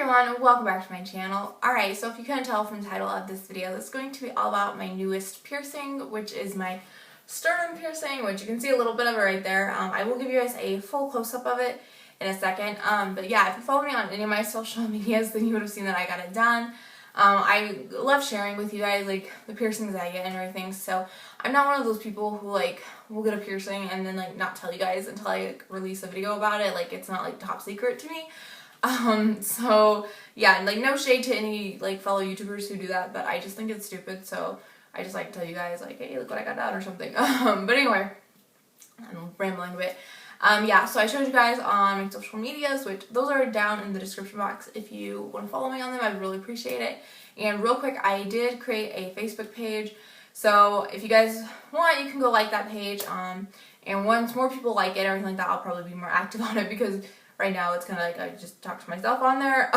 everyone, welcome back to my channel. Alright, so if you couldn't tell from the title of this video, this is going to be all about my newest piercing, which is my sternum piercing, which you can see a little bit of it right there. I will give you guys a full close-up of it in a second. But yeah, if you follow me on any of my social medias, then you would have seen that I got it done. I love sharing with you guys like the piercings that I get and everything, so I'm not one of those people who like will get a piercing and then like not tell you guys until I like release a video about it. Like it's not like top secret to me. So yeah, like no shade to any like fellow YouTubers who do that, but I just think it's stupid, so I just like to tell you guys like, hey, look what I got done or something. But anyway, I'm rambling a bit. Yeah, so I showed you guys on my social medias, which those are down in the description box. If you want to follow me on them, I'd really appreciate it. And real quick, I did create a Facebook page, so if you guys want, you can go like that page. And once more people like it and everything like that, I'll probably be more active on it, because right now it's kind of like I just talk to myself on there.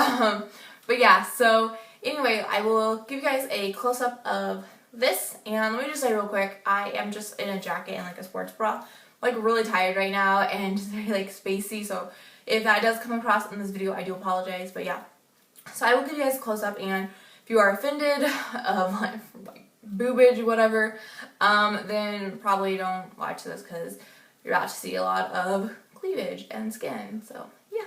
But yeah, so anyway, I will give you guys a close-up of this. And let me just say real quick, I am just in a jacket and like a sports bra. Like really tired right now and just very like spacey, so if that does come across in this video, I do apologize. But yeah, so I will give you guys a close-up, and if you are offended of like boobage, whatever, then probably don't watch this, because you're about to see a lot of cleavage and skin. So yeah.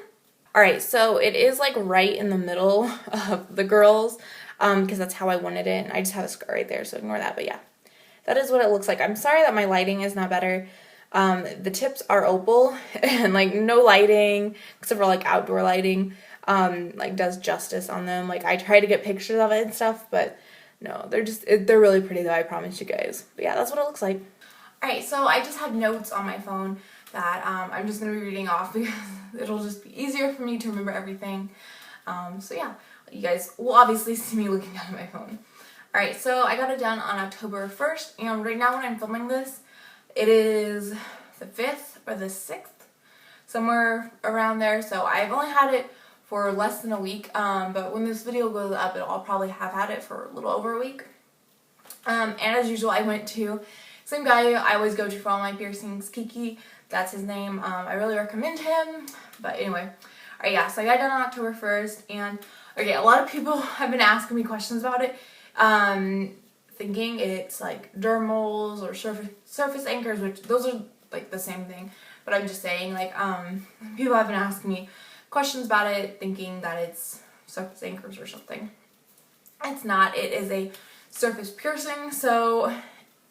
Alright, so it is like right in the middle of the girls, because that's how I wanted it, and I just have a skirt right there, so ignore that. But yeah, that is what it looks like. I'm sorry that my lighting is not better. The tips are opal, and like no lighting except for like outdoor lighting like does justice on them. Like I try to get pictures of it and stuff, but no, they're really pretty though, I promise you guys. But yeah, that's what it looks like. Alright, so I just have notes on my phone that I'm just gonna be reading off, because it'll just be easier for me to remember everything. So yeah, you guys will obviously see me looking down at my phone. Alright, so I got it done on October 1st, and right now when I'm filming this, it is the 5th or the 6th, somewhere around there. So I've only had it for less than a week, but when this video goes up, I'll probably have had it for a little over a week. And as usual, I went to same guy I always go to for all my piercings, Kiki. That's his name. I really recommend him. But anyway, alright, yeah, so I got it done on October 1st, and okay, a lot of people have been asking me questions about it. Thinking it's like dermals or surface anchors, which those are like the same thing, but I'm just saying, like people have been asking me questions about it thinking that it's surface anchors or something. It's not. It is a surface piercing, so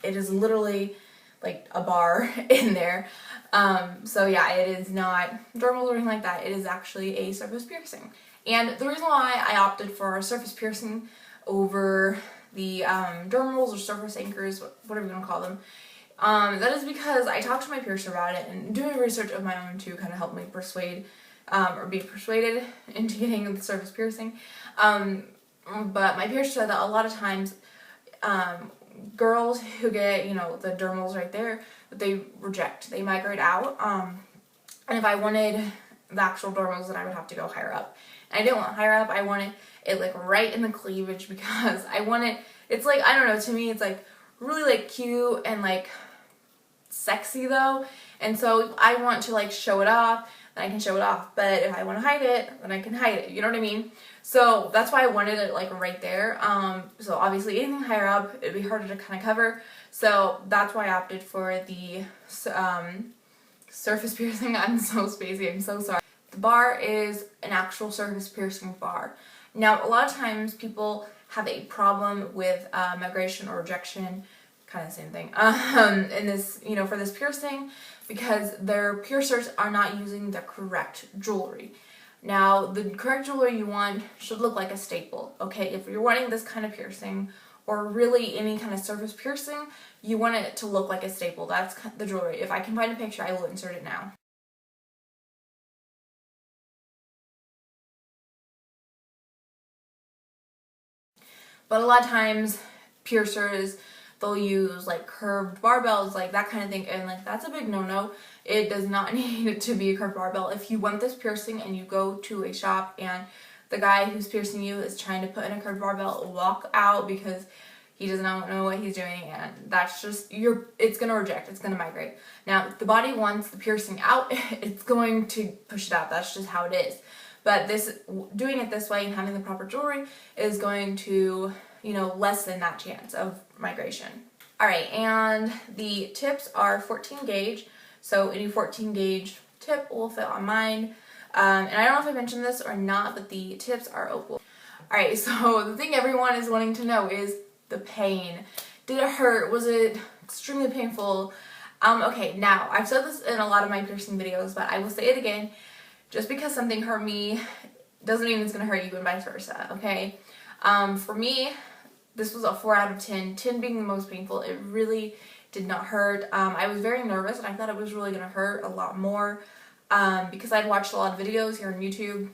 it is literally like a bar in there. So yeah, it is not dermals or anything like that. It is actually a surface piercing, and the reason why I opted for a surface piercing over the dermals or surface anchors, whatever you want to call them, that is because I talked to my piercer about it, and doing research of my own too kind of helped me persuade or be persuaded into getting the surface piercing. But my piercer said that a lot of times girls who get, you know, the dermals right there, that they reject, they migrate out, and if I wanted the actual dermals, then I would have to go higher up, and I didn't want higher up. I wanted it like right in the cleavage, because I want it, it's like, I don't know, to me it's like really like cute and like sexy though, and so I want to like show it off, then I can show it off, but if I want to hide it, then I can hide it, you know what I mean? So that's why I wanted it like right there. So obviously anything higher up, it'd be harder to kind of cover, so that's why I opted for the surface piercing. I'm so spacey, I'm so sorry. The bar is an actual surface piercing bar. Now, a lot of times people have a problem with migration or rejection, kind of the same thing, in this, you know, for this piercing, because their piercers are not using the correct jewelry. Now, the correct jewelry you want should look like a staple, okay? If you're wanting this kind of piercing, or really any kind of surface piercing, you want it to look like a staple. That's the jewelry. If I can find a picture, I will insert it now. But a lot of times, piercers, they'll use like curved barbells, like that kind of thing, and like that's a big no-no. It does not need it to be a curved barbell. If you want this piercing and you go to a shop and the guy who's piercing you is trying to put in a curved barbell, walk out, because he does not know what he's doing, and that's just, it's going to reject, it's going to migrate. Now, if the body wants the piercing out, it's going to push it out. That's just how it is. but doing it this way and having the proper jewelry is going to, you know, lessen that chance of migration. Alright, and the tips are 14 gauge, so any 14 gauge tip will fit on mine. And I don't know if I mentioned this or not, but the tips are opal. Alright, so the thing everyone is wanting to know is the pain. Did it hurt? Was it extremely painful? Okay, now, I've said this in a lot of my piercing videos, but I will say it again. Just because something hurt me doesn't mean it's going to hurt you and vice versa, okay? For me, this was a 4 out of 10, 10 being the most painful. It really did not hurt. I was very nervous and I thought it was really going to hurt a lot more because I'd watched a lot of videos here on YouTube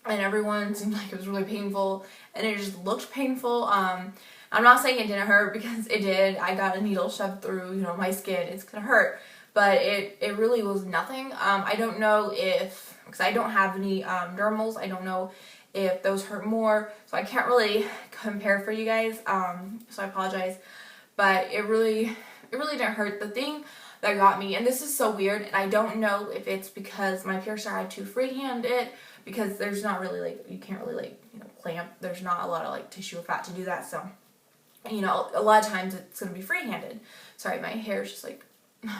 and everyone seemed like it was really painful and it just looked painful. I'm not saying it didn't hurt because it did. I got a needle shoved through, you know, my skin. It's going to hurt. But it really was nothing. I don't know if, because I don't have any dermals, I don't know if those hurt more, so I can't really compare for you guys, so I apologize, but it really didn't hurt. The thing that got me, and this is so weird, and I don't know if it's because my piercer had to freehand it, because there's not really, like, you can't really, like, you know, clamp, there's not a lot of, like, tissue or fat to do that, so, you know, a lot of times it's going to be freehanded. Sorry, my hair is just, like,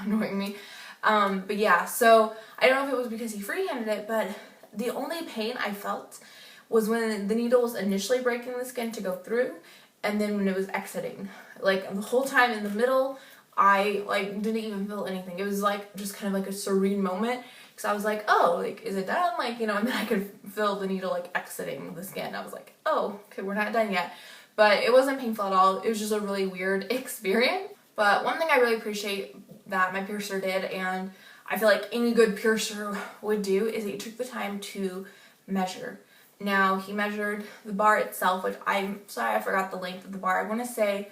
annoying me, but yeah, so, I don't know if it was because he freehanded it, but the only pain I felt was when the needle was initially breaking the skin to go through, and then when it was exiting. Like, the whole time in the middle, I, like, didn't even feel anything. It was, like, just kind of like a serene moment, because I was like, oh, like, is it done? Like, you know, and then I could feel the needle, like, exiting the skin. I was like, oh, okay, we're not done yet. But it wasn't painful at all. It was just a really weird experience. But one thing I really appreciate that my piercer did, and I feel like any good piercer would do, is he took the time to measure. Now, he measured the bar itself, which I'm sorry I forgot the length of the bar. I want to say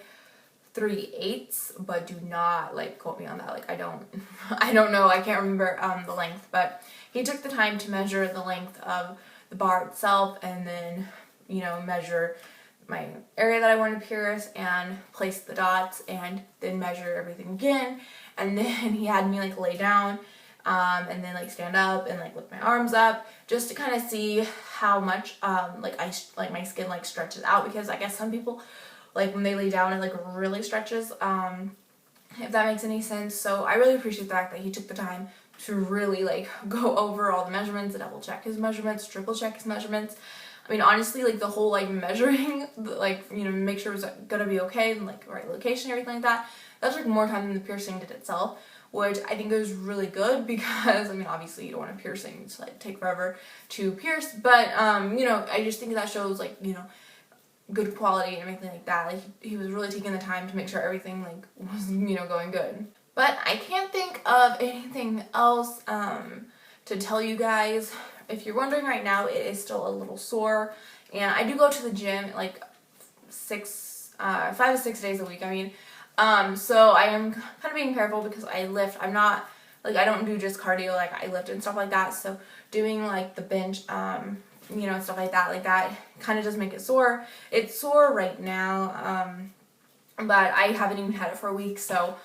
3/8, but do not, like, quote me on that. Like, I don't know. I can't remember the length, but he took the time to measure the length of the bar itself and then, you know, measure my area that I wanted to pierce and place the dots and then measure everything again. And then he had me, like, lay down and then, like, stand up and, like, lift my arms up just to kind of see how much like my skin, like, stretches out, because I guess some people, like, when they lay down it, like, really stretches, if that makes any sense. So I really appreciate the fact that he took the time to really, like, go over all the measurements, double check his measurements, triple check his measurements. I mean, honestly, like, the whole, like, measuring, like, you know, make sure it was gonna be okay and, like, right location, everything like that, that took more time than the piercing did itself, which I think is really good because, I mean, obviously you don't want a piercing to, like, take forever to pierce, but, you know, I just think that shows, like, you know, good quality and everything like that. Like, he was really taking the time to make sure everything, like, was, you know, going good. But I can't think of anything else to tell you guys. If you're wondering right now, it is still a little sore, and I do go to the gym like 5 to 6 days a week. I mean, so I am kind of being careful because I lift. I'm not, like, I don't do just cardio, like, I lift and stuff like that. So doing, like, the bench, you know, stuff like that kind of does make it sore. It's sore right now, but I haven't even had it for a week, so,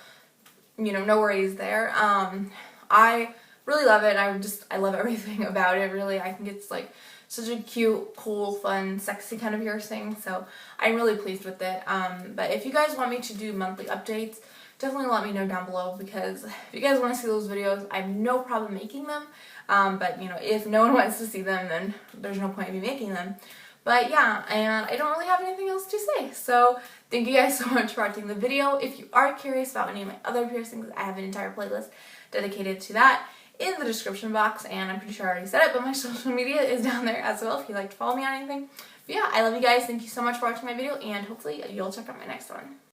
you know, no worries there. I really love it. I love everything about it, really. I think it's, like, such a cute, cool, fun, sexy kind of piercing, so I'm really pleased with it. But if you guys want me to do monthly updates, definitely let me know down below, because if you guys want to see those videos, I have no problem making them. But, you know, if no one wants to see them, then there's no point in me making them. But yeah, and I don't really have anything else to say. So thank you guys so much for watching the video. If you are curious about any of my other piercings, I have an entire playlist dedicated to that in the description box, and I'm pretty sure I already said it, but my social media is down there as well if you'd like to follow me on anything. But yeah, I love you guys. Thank you so much for watching my video, and hopefully you'll check out my next one.